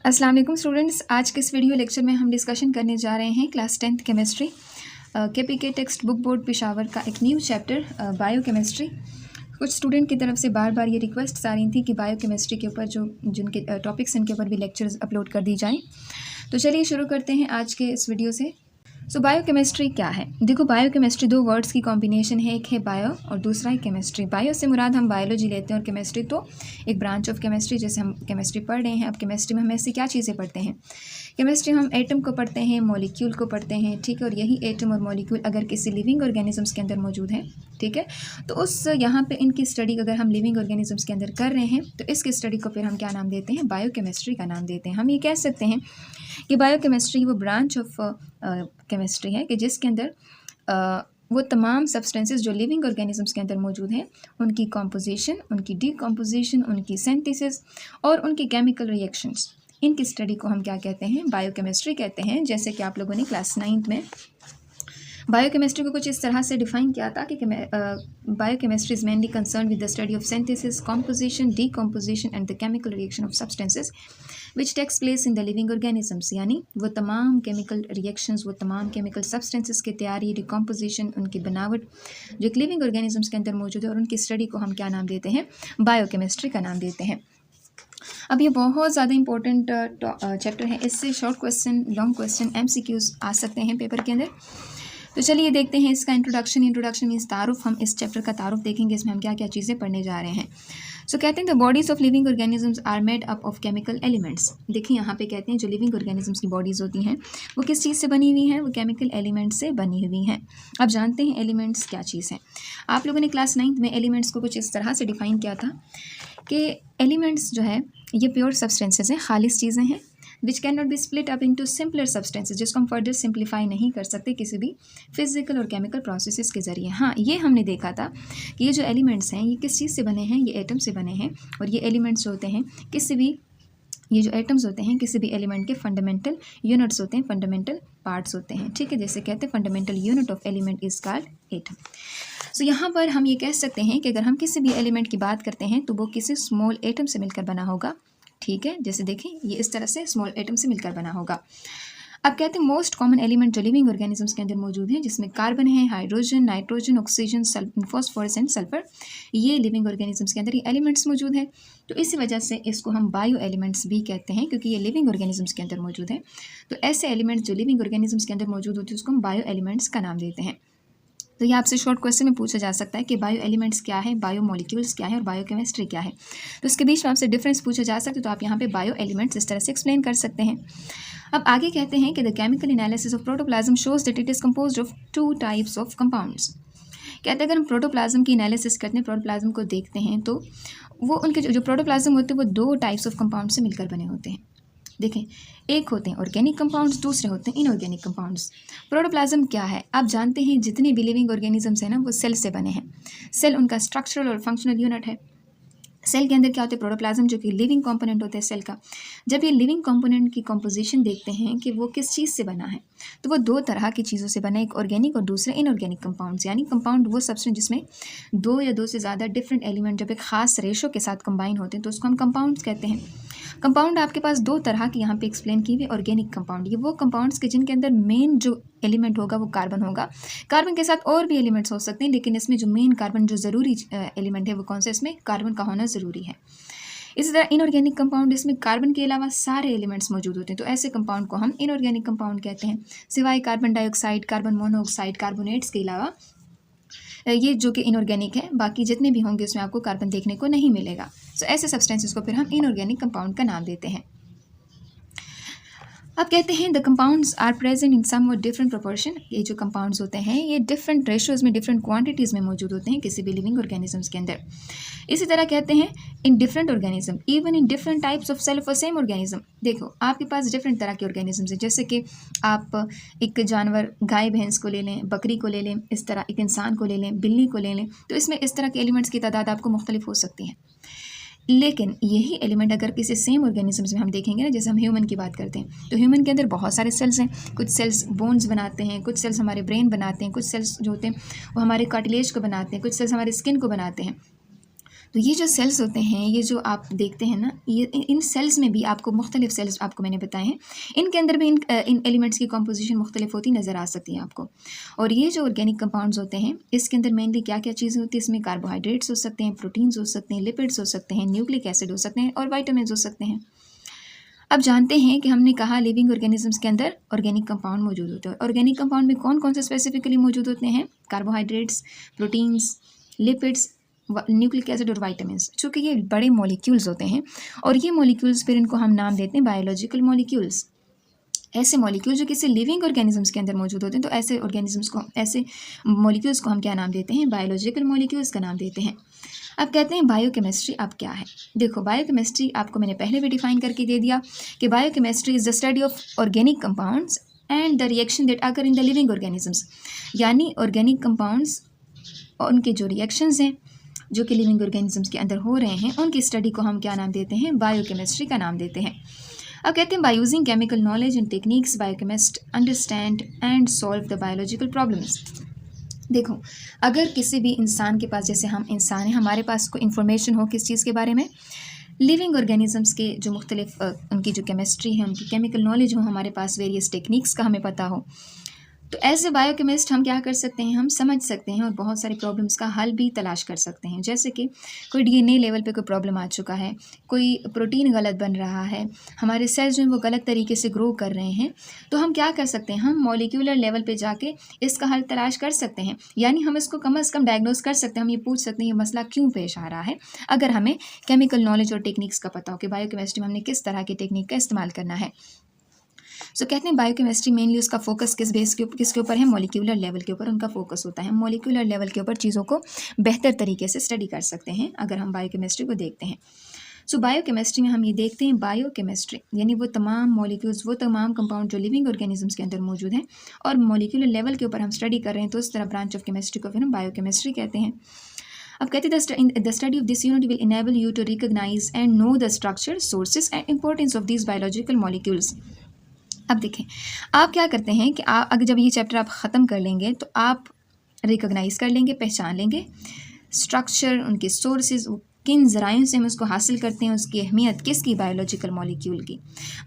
अस्सलाम वालेकुम स्टूडेंट्स। आज के इस वीडियो लेक्चर में हम डिस्कशन करने जा रहे हैं class 10th chemistry KPK text book board Peshawar का एक न्यू चैप्टर बायो केमिस्ट्री। कुछ स्टूडेंट की तरफ से बार बार ये रिक्वेस्ट आ रही थी कि बायो केमिस्ट्री के ऊपर जिनके टॉपिक्स इनके ऊपर भी लेक्चर्स अपलोड कर दी जाएँ। तो चलिए शुरू करते हैं आज के इस वीडियो से। सो बायोकेमिस्ट्री क्या है? देखो, बायोकेमिस्ट्री दो वर्ड्स की कॉम्बिनेशन है, एक है बायो और दूसरा है केमिस्ट्री। बायो से मुराद हम बायोलॉजी लेते हैं और केमिस्ट्री तो एक ब्रांच ऑफ केमिस्ट्री, जैसे हम केमिस्ट्री पढ़ रहे हैं। अब केमिस्ट्री में हम ऐसी क्या चीज़ें पढ़ते हैं? केमिस्ट्री हम एटम को पढ़ते हैं, मॉलिक्यूल को पढ़ते हैं, ठीक है। और यही एटम और मॉलिक्यूल अगर किसी लिविंग ऑर्गेनिजम्स के अंदर मौजूद है, ठीक है, तो उस यहाँ पे इनकी स्टडी अगर हम लिविंग ऑर्गेनिजम्स के अंदर कर रहे हैं तो इसकी स्टडी को फिर हम क्या नाम देते हैं? बायोकेमिस्ट्री का नाम देते हैं। हम ये कह सकते हैं कि बायोकेमिस्ट्री वो ब्रांच ऑफ केमिस्ट्री है कि जिसके अंदर वो तमाम सब्सटेंसेस जो लिविंग ऑर्गेनिजम्स के अंदर मौजूद हैं, उनकी कॉम्पोजिशन, उनकी डीकॉम्पोजिशन, उनकी सिंथेसिस और उनकी केमिकल रिएक्शंस, इनकी स्टडी को हम क्या कहते हैं? बायोकेमिस्ट्री कहते हैं। जैसे कि आप लोगों ने क्लास 9th में बायोकेमिस्ट्री को कुछ इस तरह से डिफाइन किया था कि biochemistry is mainly concern with the study of synthesis, composition, decomposition and the chemical reaction of substances which takes place in the living organisms. यानी वो तमाम केमिकल रिएक्शंस, वो तमाम केमिकल सब्सटेंसेस की तैयारी, डिकॉम्पोजिशन, उनकी बनावट जो एक लिविंग ऑर्गेनिजम्स के अंदर मौजूद है, और उनकी स्टडी को हम क्या नाम देते हैं? बायोकेमिस्ट्री का नाम देते हैं। अब ये बहुत ज़्यादा इंपॉर्टेंट चैप्टर है। इससे short question, long question, MCQs आ सकते हैं पेपर के अंदर। तो चलिए देखते हैं इसका इंट्रोडक्शन मीन्स तारुफ। हम इस चैप्टर का तारुफ देखेंगे, इसमें हम क्या क्या चीज़ें पढ़ने जा रहे हैं। सो कहते हैं the bodies of living organisms are made up of chemical elements. देखिए यहाँ पे कहते हैं जो लिविंग ऑर्गेनिजम्स की बॉडीज़ होती हैं वो किस चीज़ से बनी हुई हैं? वो केमिकल एलिमेंट्स से बनी हुई हैं। अब जानते हैं एलिमेंट्स क्या चीज़ है। आप लोगों ने क्लास 9th में एलिमेंट्स को कुछ इस तरह से डिफाइन किया था कि एलिमेंट्स जो है ये प्योर सब्सटेंसेस हैं, खालिस चीज़ें हैं, which can not be split up into simpler substances, जिसको हम फर्दर सिंप्लीफाई नहीं कर सकते किसी भी फिजिकल और केमिकल प्रोसेसेस के ज़रिए। हाँ, ये हमने देखा था कि ये जो एलिमेंट्स हैं ये किस चीज़ से बने हैं? ये एटम से बने हैं। और ये एलिमेंट्स होते हैं किसी भी, ये जो एटम्स होते हैं किसी भी एलिमेंट के फंडामेंटल यूनिट्स होते हैं, फंडामेंटल पार्ट्स होते हैं, ठीक है। जैसे कहते हैं fundamental unit of element is called atom. So यहाँ पर हम ये कह सकते हैं कि अगर हम किसी भी एलिमेंट की बात करते हैं तो वो किसी स्मॉल एटम से मिलकर बना होगा, ठीक है। जैसे देखें ये इस तरह से स्मॉल एटम से मिलकर बना होगा। अब कहते हैं मोस्ट कॉमन एलिमेंट जो लिविंग ऑर्गेनिजम्स के अंदर मौजूद हैं, जिसमें कार्बन है, hydrogen, nitrogen, oxygen, phosphorus and sulphur, ये लिविंग ऑर्गेनिजम्स के अंदर ये एलिमेंट्स मौजूद हैं। तो इसी वजह से इसको हम बायो एलिमेंट्स भी कहते हैं, क्योंकि ये लिविंग ऑर्गेनिजम्स के अंदर मौजूद है। तो ऐसे एलिमेंट्स जो लिविंग ऑर्गेनिजम्स के अंदर मौजूद होते हैं उसको हम बायो एलिमेंट्स का नाम देते हैं। तो ये आपसे शॉर्ट क्वेश्चन में पूछा जा सकता है कि बायो एलिमेंट्स क्या है, बायो मॉलिक्यूल्स क्या है और बायोकेमिस्ट्री क्या है। तो इसके बीच में आपसे डिफरेंस पूछा जा सकता है, तो आप यहाँ पे बायो एलिमेंट्स इस तरह से एक्सप्लेन कर सकते हैं। अब आगे कहते हैं कि the chemical analysis of protoplasm shows that it is composed of 2 types of compounds. कहते हैं अगर हम प्रोटोप्लाज्म की एनालिसिस करते हैं, प्रोटोप्लाज्म को देखते हैं, तो वो उनके जो प्रोटोप्लाज्म होते हैं वो 2 टाइप्स ऑफ कंपाउंड से मिलकर बने होते हैं। देखें, एक होते हैं ऑर्गेनिक कंपाउंड्स, दूसरे होते हैं इनऑर्गेनिक कंपाउंड्स। प्रोटोप्लाज्म क्या है? आप जानते हैं जितने भी लिविंग ऑर्गेनिजम्स हैं ना वो सेल से बने हैं। सेल उनका स्ट्रक्चरल और फंक्शनल यूनिट है। सेल के अंदर क्या होता है? प्रोटोप्लाज्म, जो कि लिविंग कंपोनेंट होता है सेल का। जब ये लिविंग कंपोनेंट की कंपोजिशन देखते हैं कि वो किस चीज़ से बना है, तो वो 2 तरह की चीज़ों से बना है, एक ऑर्गेनिक और दूसरे इनऑर्गेनिक कंपाउंड्स। यानी कंपाउंड वो सब्सटेंस जिसमें 2 या 2 से ज़्यादा डिफरेंट एलिमेंट जब एक खास रेशो के साथ कंबाइन होते हैं तो उसको हम कंपाउंड्स कहते हैं। कंपाउंड आपके पास 2 तरह की यहाँ पे एक्सप्लेन की हुई। ऑर्गेनिक कंपाउंड, ये वो कंपाउंड्स के जिनके अंदर मेन जो एलिमेंट होगा वो कार्बन होगा। कार्बन के साथ और भी एलिमेंट्स हो सकते हैं, लेकिन इसमें जो मेन कार्बन जो ज़रूरी एलिमेंट है वो कौन सा? इसमें कार्बन का होना ज़रूरी है। इसी तरह इनऑर्गेनिक कंपाउंड, इसमें कार्बन के अलावा सारे एलिमेंट्स मौजूद होते हैं, तो ऐसे कंपाउंड को हम इनऑर्गेनिक कंपाउंड कहते हैं, सिवाय carbon dioxide, carbon monoxide, carbonates के अलावा। ये जो कि इनऑर्गेनिक है, बाकी जितने भी होंगे उसमें आपको कार्बन देखने को नहीं मिलेगा। सो ऐसे सब्सटेंसेस को फिर हम इनऑर्गेनिक कंपाउंड का नाम देते हैं। अब कहते हैं the compounds are present in some different proportion. ये जो कंपाउंड्स होते हैं ये डिफरेंट रेशोज़ में, डिफरेंट क्वांटिटीज़ में मौजूद होते हैं किसी भी लिविंग ऑर्गेनिजम्स के अंदर। इसी तरह कहते हैं in different organism, even in different types of cell of same organism. देखो, आपके पास डिफरेंट तरह के ऑर्गेनिजम्स हैं, जैसे कि आप एक जानवर, गाय भैंस को ले लें, बकरी को ले लें, इस तरह एक इंसान को ले लें, बिल्ली को ले लें, तो इसमें इस तरह के एलिमेंट्स की तादाद आपको मुख्तलिफ हो सकती है। लेकिन यही एलिमेंट अगर किसी सेम ऑर्गेनिजम्स में हम देखेंगे ना, जैसे हम ह्यूमन की बात करते हैं, तो ह्यूमन के अंदर बहुत सारे सेल्स हैं। कुछ सेल्स बोन्स बनाते हैं, कुछ सेल्स हमारे ब्रेन बनाते हैं, कुछ सेल्स जो होते हैं वो हमारे कार्टिलेज को बनाते हैं, कुछ सेल्स हमारे स्किन को बनाते हैं। तो ये जो सेल्स होते हैं, ये जो आप देखते हैं ना, ये इन सेल्स में भी आपको मुख्तलिफ सेल्स आपको मैंने बताए हैं, इनके अंदर भी इन एलिमेंट्स की कॉम्पोजिशन मुख्तलिफ होती नज़र आ सकती है आपको। और ये जो ऑर्गेनिक कंपाउंड्स होते हैं, इसके अंदर मेनली क्या क्या चीज़ें होती हैं, इसमें कार्बोहाइड्रेट्स हो सकते हैं, प्रोटीन्स हो सकते हैं, लिपिड्स हो सकते हैं, न्यूक्लिक एसिड हो सकते हैं और वाइटामिन हो सकते हैं। अब जानते हैं कि हमने कहा लिविंग ऑर्गेनिजम्स के अंदर ऑर्गेनिक कंपाउंड मौजूद होते हैं। ऑर्गेनिक कंपाउंड में कौन कौन से स्पेसिफिकली मौजूद होते हैं? Carbohydrates, proteins, lipids, nucleic acid और वाइटामिन्स। चूँकि ये बड़े मॉलिक्यूल्स होते हैं और ये मॉलिक्यूल्स फिर इनको हम नाम देते हैं बायोलॉजिकल मॉलिक्यूल्स। ऐसे मॉलिक्यूल जो किसी लिविंग ऑर्गेनिजम्स के अंदर मौजूद होते हैं, तो ऐसे ऑर्गेनिजम्स को, ऐसे मॉलिक्यूल्स को हम क्या नाम देते हैं? बायोलॉजिकल मॉलिक्यूल्स का नाम देते हैं। अब कहते हैं बायोकेमिस्ट्री अब क्या है। देखो, बायोकेमिस्ट्री आपको मैंने पहले भी डिफाइन करके दे दिया कि biochemistry is the study of organic compounds and the reaction that occur in the living organisms. यानी ऑर्गेनिक कंपाउंड्स और उनके जो रिएक्शंस हैं जो कि लिविंग ऑर्गेनिजम्स के अंदर हो रहे हैं, उनकी स्टडी को हम क्या नाम देते हैं? बायोकेमिस्ट्री का नाम देते हैं। अब कहते हैं by using chemical knowledge and techniques biochemist understand and solve the biological problems. देखो, अगर किसी भी इंसान के पास, जैसे हम इंसान हैं, हमारे पास कोई इन्फॉर्मेशन हो किस चीज़ के बारे में, लिविंग ऑर्गेनिजम्स के जो मुख्तलिफ उनकी जो केमिस्ट्री है, उनकी केमिकल नॉलेज हो, हमारे पास वेरियस टेक्निक्स का हमें पता हो, तो एज ए बायोकेमिस्ट हम क्या कर सकते हैं? हम समझ सकते हैं और बहुत सारी प्रॉब्लम्स का हल भी तलाश कर सकते हैं। जैसे कि कोई डीएनए लेवल पे कोई प्रॉब्लम आ चुका है, कोई प्रोटीन गलत बन रहा है, हमारे सेल्स जो हैं वो गलत तरीके से ग्रो कर रहे हैं, तो हम क्या कर सकते हैं? हम मॉलिक्यूलर लेवल पे जाके इसका हल तलाश कर सकते हैं। यानी हम इसको कम से कम डायग्नोज कर सकते हैं। हम ये पूछ सकते हैं ये मसला क्यों पेश आ रहा है, अगर हमें केमिकल नॉलेज और टेक्निक्स का पता हो कि बायोकेमिस्ट्री में हमने किस तरह की टेक्निक का इस्तेमाल करना है। सो कहते हैं बायोकेमिस्ट्री मेनली उसका फोकस किसके ऊपर है? मॉलिक्यूलर लेवल के ऊपर उनका फोकस होता है। मॉलिक्यूलर लेवल के ऊपर चीज़ों को बेहतर तरीके से स्टडी कर सकते हैं अगर हम बायोकेमिस्ट्री को देखते हैं। सो बायोकेमिस्ट्री में हम ये देखते हैं, बायोकेमिस्ट्री यानी वो तमाम मॉलिक्यूल्स, वो तमाम कंपाउंड जो लिविंग ऑर्गेनिजम्स के अंदर मौजूद हैं और मॉलिक्यूलर लेवल के ऊपर हम स्टडी कर रहे हैं, तो उस तरह ब्रांच ऑफ केमिस्ट्री को फिर हम बायोकेमिस्ट्री कहते हैं। अब कहते हैं the study of this unit will enable you to recognise and know the structure, sources and importance of these biological molecules. अब देखें, आप क्या करते हैं कि आप अगर जब ये चैप्टर आप ख़त्म कर लेंगे तो आप रिकॉग्नाइज़ कर लेंगे, पहचान लेंगे स्ट्रक्चर, उनके सोर्सेज, किन ज़राइयों से हम उसको हासिल करते हैं, उसकी अहमियत किसकी? बायोलॉजिकल मॉलिक्यूल की।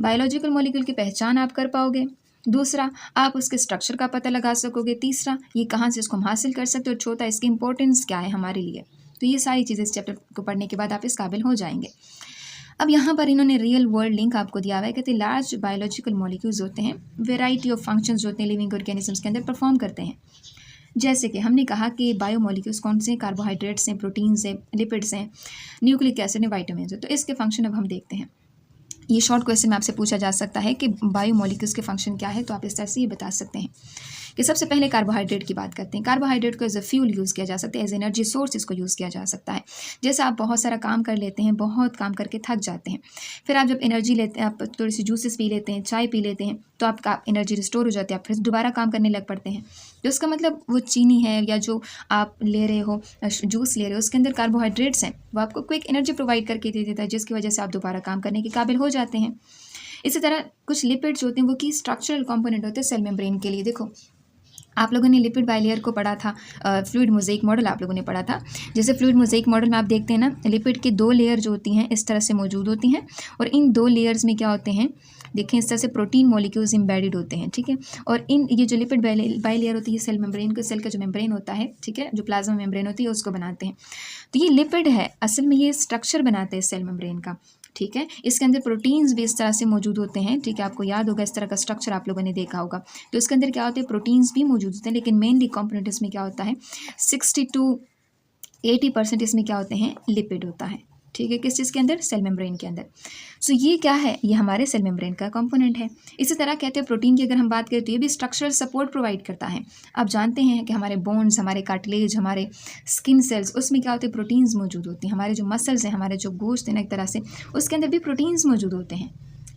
बायोलॉजिकल मॉलिक्यूल की पहचान आप कर पाओगे। दूसरा, आप उसके स्ट्रक्चर का पता लगा सकोगे। तीसरा, ये कहाँ से इसको हम हासिल कर सकते हो। और चौथा, इसकी इंपॉर्टेंस क्या है हमारे लिए। तो ये सारी चीज़ें इस चैप्टर को पढ़ने के बाद आप इस काबिल हो जाएंगे। अब यहाँ पर इन्होंने रियल वर्ल्ड लिंक आपको दिया हुआ है। कहते हैं लार्ज बायोलॉजिकल मॉलिक्यूल्स होते हैं, वेराइटी ऑफ फंक्शंस जो होते हैं लिविंग ऑर्गेनिजम्स के अंदर परफॉर्म करते हैं। जैसे कि हमने कहा कि बायो मॉलिक्यूल्स कौन से हैं? कार्बोहाइड्रेट्स हैं, प्रोटीन्स हैं, लिपिड्स हैं, न्यूक्लिक एसिड हैं, वाइटामिन हैं। तो इसके फंक्शन अब हम देखते हैं। ये शॉर्ट क्वेश्चन में आपसे पूछा जा सकता है कि बायो मॉलिक्यूल्स के फंक्शन क्या है, तो आप इस तरह से ये बता सकते हैं कि सबसे पहले कार्बोहाइड्रेट की बात करते हैं। कार्बोहाइड्रेट को एज ए फ्यूल यूज़ किया जा सकता है, एज एनर्जी सोर्स इसको यूज़ किया जा सकता है। जैसे आप बहुत सारा काम कर लेते हैं, बहुत काम करके थक जाते हैं, फिर आप जब एनर्जी लेते हैं, आप थोड़ी सी जूसेस पी लेते हैं, चाय पी लेते हैं, तो आपका एनर्जी रिस्टोर हो जाती है, आप फिर दोबारा काम करने लग पड़ते हैं। तो उसका मतलब वो चीनी है या जो आप ले रहे हो, जूस ले रहे हो, उसके अंदर कार्बोहाइड्रेट्स हैं, वो आपको क्विक एनर्जी प्रोवाइड करके दे देता है, जिसकी वजह से आप दोबारा काम करने के काबिल हो जाते हैं। इसी तरह कुछ लिपिड्स होते हैं, वो की स्ट्रक्चरल कंपोनेंट होते हैं सेल मेम्ब्रेन के लिए। देखो, आप लोगों ने लिपिड बाइलेयर को पढ़ा था, फ्लूइड मोज़ेक मॉडल आप लोगों ने पढ़ा था। जैसे फ्लूइड मोज़ेक मॉडल में आप देखते हैं ना, लिपिड के 2 लेयर जो होती हैं इस तरह से मौजूद होती हैं, और इन 2 लेयर्स में क्या होते हैं, देखें इस तरह से प्रोटीन मॉलिक्यूल्स एम्बेडेड होते हैं, ठीक है। और ये जो लिपिड बाइलेयर होती है, सेल मेम्ब्रेन को, सेल का जो मेम्ब्रेन होता है, ठीक है, जो प्लाज्मा मेम्ब्रेन होती है उसको बनाते हैं। तो ये लिपिड है, असल में ये स्ट्रक्चर बनाते हैं सेल मेम्ब्रेन का, ठीक है। इसके अंदर प्रोटीन्स भी इस तरह से मौजूद होते हैं, ठीक है। आपको याद होगा इस तरह का स्ट्रक्चर आप लोगों ने देखा होगा। तो इसके अंदर क्या होते हैं, प्रोटीन्स भी मौजूद होते हैं, लेकिन मेनली कॉम्पोनेंट इसमें क्या होता है, 60 to 80% इसमें क्या होते हैं, लिपिड होता है, ठीक है। किस चीज़ के अंदर? सेल मेम्ब्रेन के अंदर। सो ये क्या है, ये हमारे सेल मेम्ब्रेन का कंपोनेंट है। इसी तरह कहते हैं प्रोटीन की अगर हम बात करें तो ये भी स्ट्रक्चरल सपोर्ट प्रोवाइड करता है। आप जानते हैं कि हमारे बोन्स, हमारे कार्टिलेज, हमारे स्किन सेल्स, उसमें क्या होते हैं, प्रोटीन्स मौजूद होती हैं। हमारे जो मसल्स हैं, हमारे जो गोश्त है ना एक तरह से, उसके अंदर भी प्रोटीन्स मौजूद होते हैं,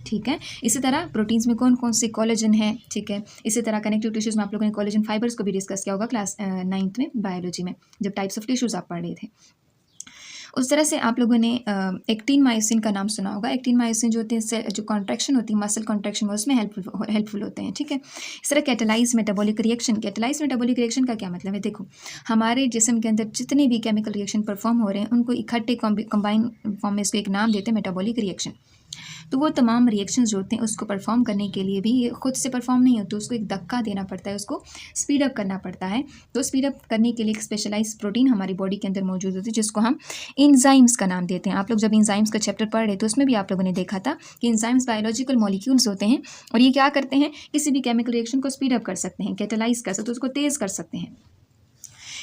ठीक है। इसी तरह प्रोटीन्स में कौन कौन से, कोलेजन है, ठीक है। इसी तरह कनेक्टिव टिश्यूज़ में आप लोगों ने कोलेजन फाइबर्स को भी डिस्कस किया होगा क्लास 9th में बायोलॉजी में, जब टाइप्स ऑफ टिश्यूज़ आप पढ़ रहे थे। उस तरह से आप लोगों ने एक्टिन मायोसिन का नाम सुना होगा। एक्टिन मायोसिन जो होते हैं जो कॉन्ट्रैक्शन होती है मसल कॉन्ट्रैक्शन में उसमें हेल्पफुल होते हैं, ठीक है। इस तरह catalyse metabolic reaction, catalyse metabolic reaction का क्या मतलब है? देखो, हमारे जिस्म के अंदर जितने भी केमिकल रिएक्शन परफॉर्म हो रहे हैं उनको इकट्ठे कंबाइन फॉर्म में इसको एक नाम देते हैं मेटाबॉलिक रिएक्शन। तो वो तमाम रिएक्शंस जो होते हैं उसको परफॉर्म करने के लिए भी ये खुद से परफॉर्म नहीं होते, उसको एक धक्का देना पड़ता है, उसको स्पीड अप करना पड़ता है। तो स्पीड अप करने के लिए एक स्पेशलाइज प्रोटीन हमारी बॉडी के अंदर मौजूद होती है जिसको हम इंजाइम्स का नाम देते हैं। आप लोग जब इंजाइम्स का चैप्टर पढ़ रहे तो उसमें भी आप लोगों ने देखा था कि इंजाइम्स बायोलॉजिकल मॉलिक्यूल्स होते हैं और ये क्या करते हैं, किसी भी केमिकल रिएक्शन को स्पीड अप कर सकते हैं, कैटालाइज कर सकते हैं, तो उसको तेज़ कर सकते हैं।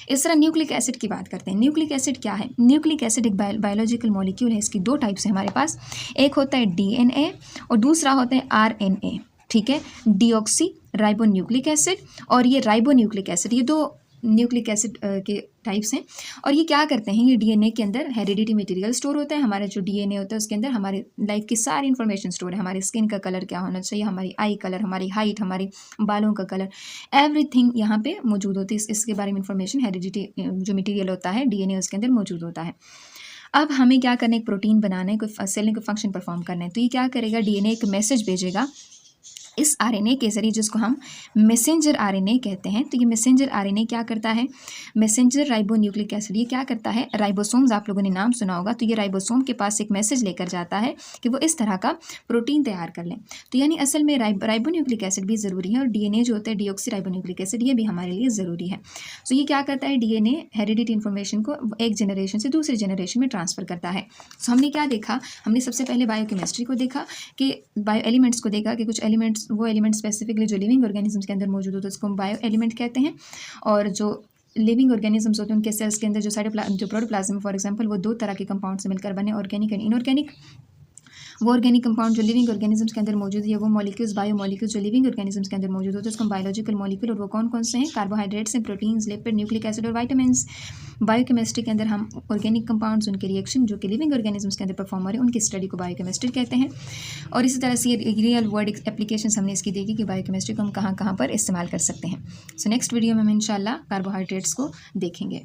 इस तरह न्यूक्लिक एसिड की बात करते हैं। न्यूक्लिक एसिड क्या है? न्यूक्लिक एसिड एक बायोलॉजिकल मॉलिक्यूल है। इसकी दो टाइप्स है हमारे पास, एक होता है डीएनए और दूसरा होता है आरएनए, ठीक है। डीऑक्सी राइबो न्यूक्लिक एसिड और ये राइबो न्यूक्लिक एसिड, ये दो न्यूक्लिक एसिड के टाइप्स हैं। और ये क्या करते हैं, ये डीएनए के अंदर हेरिडिटी मटेरियल स्टोर होता है। हमारा जो डीएनए होता है उसके अंदर हमारी लाइफ की सारी इन्फॉर्मेशन स्टोर है। हमारी स्किन का कलर क्या होना चाहिए, हमारी आई कलर, हमारी हाइट, हमारे बालों का कलर, एवरीथिंग यहाँ पे मौजूद होती है। इसके बारे में इंफॉर्मेशन हेरिडिटी जो मटेरियल होता है डीएनए उसके अंदर मौजूद होता है। अब हमें क्या करना है, एक प्रोटीन बनाना है, कोई सेल ने कोई फंक्शन परफॉर्म करना है। तो ये क्या करेगा, डीएनए एक मैसेज भेजेगा इस आरएनए के जरिए जिसको हम मैसेंजर आरएनए कहते हैं। तो ये मैसेंजर आरएनए क्या करता है, मैसेंजर राइबोन्यूक्लिक एसिड ये क्या करता है, राइबोसोम्स आप लोगों ने नाम सुना होगा। तो ये राइबोसोम के पास एक मैसेज लेकर जाता है कि वो इस तरह का प्रोटीन तैयार कर लें। तो यानी असल में राइबोन्यूक्लिक एसिड भी ज़रूरी है और डीएनए जो होता है डीऑक्सी राइबोन्यूक्लिक एसिड ये भी हमारे लिए ज़रूरी है। तो ये क्या करता है, डीएनए हेरिडिटी इन्फॉर्मेशन को एक जनरेशन से दूसरे जनरेशन में ट्रांसफ़र करता है। तो हमने क्या देखा, हमने सबसे पहले बायोकेमिस्ट्री को देखा कि बायो एलिमेंट्स को देखा कि कुछ एलिमेंट्स वो एलिमेंट स्पेसिफिकली जो लिविंग ऑर्गेनिजम्स के अंदर मौजूद होते हैं उसको हम बायो एलिमेंट कहते हैं। और जो लिविंग ऑर्गेनिजम्स होते हैं उनके सेल्स के अंदर जो प्रोटोप्लाज्म फॉर एग्जांपल वो दो तरह के कंपाउंड से मिलकर बने, ऑर्गेनिक एंड इनऑर्गेनिक। वो ऑर्गेनिक कंपाउंड जो लिविंग ऑर्गेनिजम्स के अंदर मौजूद है, वो मॉलिक्यूल्स बायो मॉलिक्यूल्स जो लिविंग ऑर्गेनिजम्स के अंदर मौजूद होते हैं उसको बायोलॉजिकल मॉलिक्यूल, और वो कौन कौन से हैं, कार्बोहाइड्रेट्स हैं, प्रोटीन्स, लिपिड, न्यूक्लिक एसिड और वाइटामिन्स। बायोकेमिस्ट्री के अंदर हम ऑर्गेनिक कंपाउंड्स उनके रिएक्शन जो कि लिविंग ऑर्गेनिजम्स के अंदर परफॉर्म हो रहे हैं उनकी स्टडी को बायोकेमिस्ट्री कहते हैं। और इसी तरह से रियल वर्ल्ड एप्लीकेशन हमने इसकी देखी कि बायोकेमिस्ट्री को हम कहाँ कहाँ पर इस्तेमाल कर सकते हैं। सो नेक्स्ट वीडियो में हम इंशाल्लाह कार्बोहाइड्रेट्स को देखेंगे।